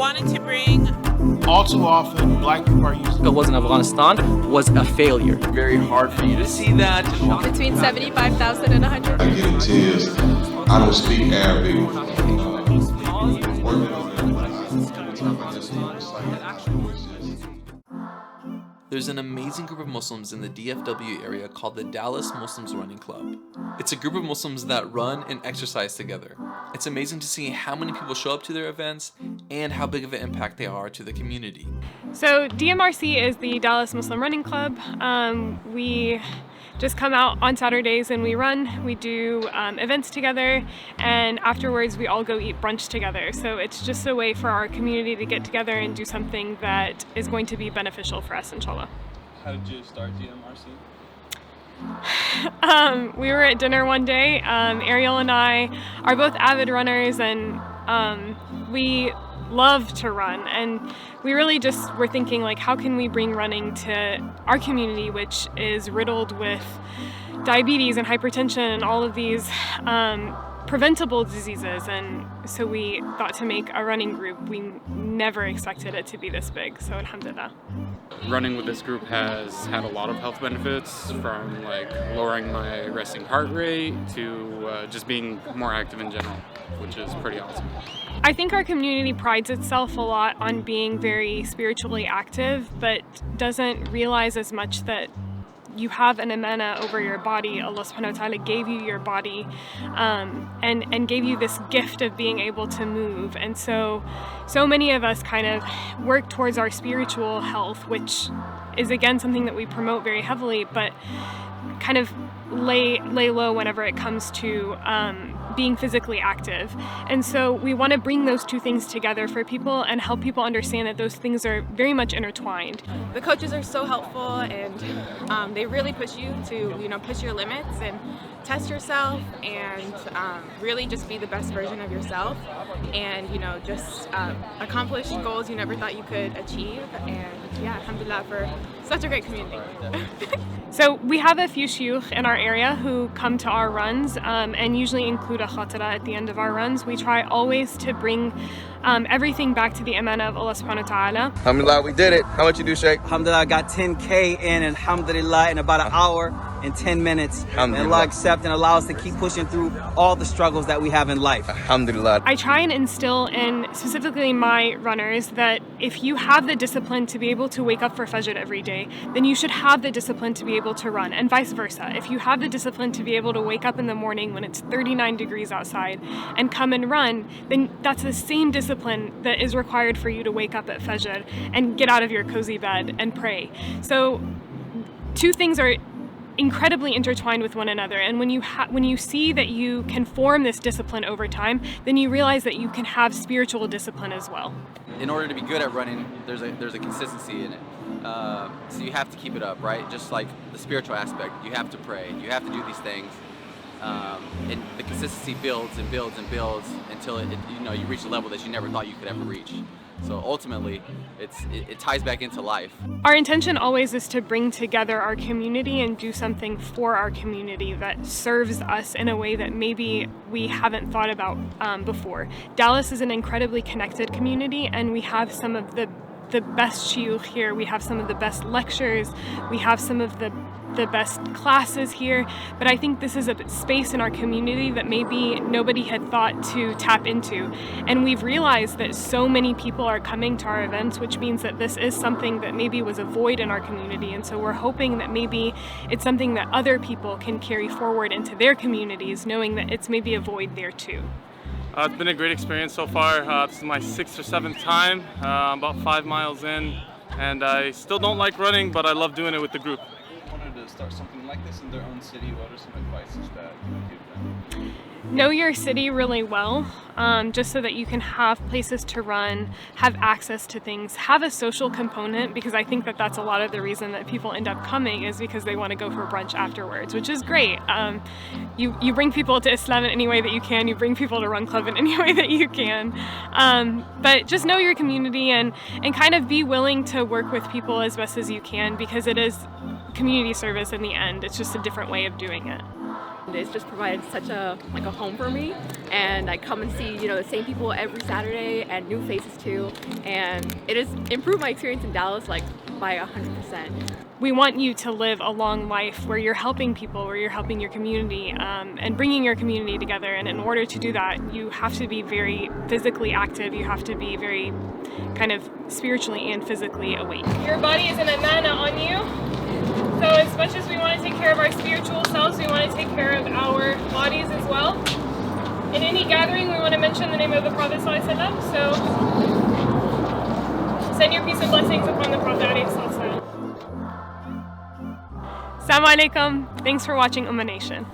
wanted to bring. All too often, black people are used. It was in Afghanistan was a failure. Very hard for you to see that. Between 75,000 and 100. I get in tears. I don't speak Arabic. There's an amazing group of Muslims in the DFW area called the Dallas Muslims Running Club. It's a group of Muslims that run and exercise together. It's amazing to see how many people show up to their events and how big of an impact they are to the community. So DMRC is the Dallas Muslim Running Club. We just come out on Saturdays and we run. We do events together, and afterwards we all go eat brunch together. So it's just a way for our community to get together and do something that is going to be beneficial for us, inshallah. How did you start DMRC? We were at dinner one day. Ariel and I are both avid runners, and we love to run, and we really just were thinking, like, how can we bring running to our community, which is riddled with diabetes and hypertension and all of these preventable diseases. And so we thought to make a running group. We never expected it to be this big, so alhamdulillah. Running with this group has had a lot of health benefits, from like lowering my resting heart rate to just being more active in general, which is pretty awesome. I think our community prides itself a lot on being very spiritually active, but doesn't realize as much that you have an amana over your body. Allah subhanahu wa ta'ala gave you your body and gave you this gift of being able to move. And so many of us kind of work towards our spiritual health, which is again something that we promote very heavily, but kind of lay low whenever it comes to being physically active. And so we want to bring those two things together for people and help people understand that those things are very much intertwined. The coaches are so helpful, and they really push you to, push your limits and test yourself, and really just be the best version of yourself, and just accomplish goals you never thought you could achieve. And yeah, alhamdulillah for such a great community. So we have a few shuyukh in our area who come to our runs and usually include a khatira at the end of our runs. We try always to bring everything back to the amana of Allah subhanahu wa ta'ala. Alhamdulillah, we did it. How much you do, Sheikh? Alhamdulillah, I got 10K in, alhamdulillah, in about an hour and 10 minutes. And Allah accept and allow us to keep pushing through all the struggles that we have in life. Alhamdulillah. I try and instill in specifically my runners that if you have the discipline to be able to wake up for Fajr every day, then you should have the discipline to be able to run, and vice versa. If you have the discipline to be able to wake up in the morning when it's 39 degrees outside and come and run, then that's the same discipline that is required for you to wake up at Fajr and get out of your cozy bed and pray. So two things are incredibly intertwined with one another, and when you see that you can form this discipline over time, then you realize that you can have spiritual discipline as well. In order to be good at running, there's a consistency in it. So you have to keep it up, right? Just like the spiritual aspect, you have to pray, you have to do these things, and the consistency builds and builds and builds until you reach a level that you never thought you could ever reach. So ultimately, it ties back into life. Our intention always is to bring together our community and do something for our community that serves us in a way that maybe we haven't thought about before. Dallas is an incredibly connected community, and we have some of the best shuyukh here. We have some of the best lectures. We have some of the best classes here, but I think this is a space in our community that maybe nobody had thought to tap into, and we've realized that so many people are coming to our events, which means that this is something that maybe was a void in our community, and so we're hoping that maybe it's something that other people can carry forward into their communities, knowing that it's maybe a void there too. It's been a great experience so far. This is my 6th or 7th time. I'm about 5 miles in, and I still don't like running, but I love doing it with the group. To start something like this in their own city, what are some advices that you would give them? Know your city really well, just so that you can have places to run, have access to things, have a social component, because I think that that's a lot of the reason that people end up coming is because they want to go for brunch afterwards, which is great. You bring people to Islam in any way that you can, you bring people to Run Club in any way that you can, but just know your community and kind of be willing to work with people as best as you can, because it is community service in the end. It's just a different way of doing it. It's just provided such a home for me, and I come and see the same people every Saturday and new faces too, and it has improved my experience in Dallas by 100%. We want you to live a long life where you're helping people, where you're helping your community, and bringing your community together. And in order to do that, you have to be very physically active. You have to be very kind of spiritually and physically awake. Your body is an amana on you. So as much as we want to take care of our spiritual selves, we want to take care of our bodies as well. In any gathering, we want to mention the name of the Prophet ﷺ. So send your peace and blessings upon the Prophet ﷺ. Assalamu alaikum. Thanks for watching umMah.Nation.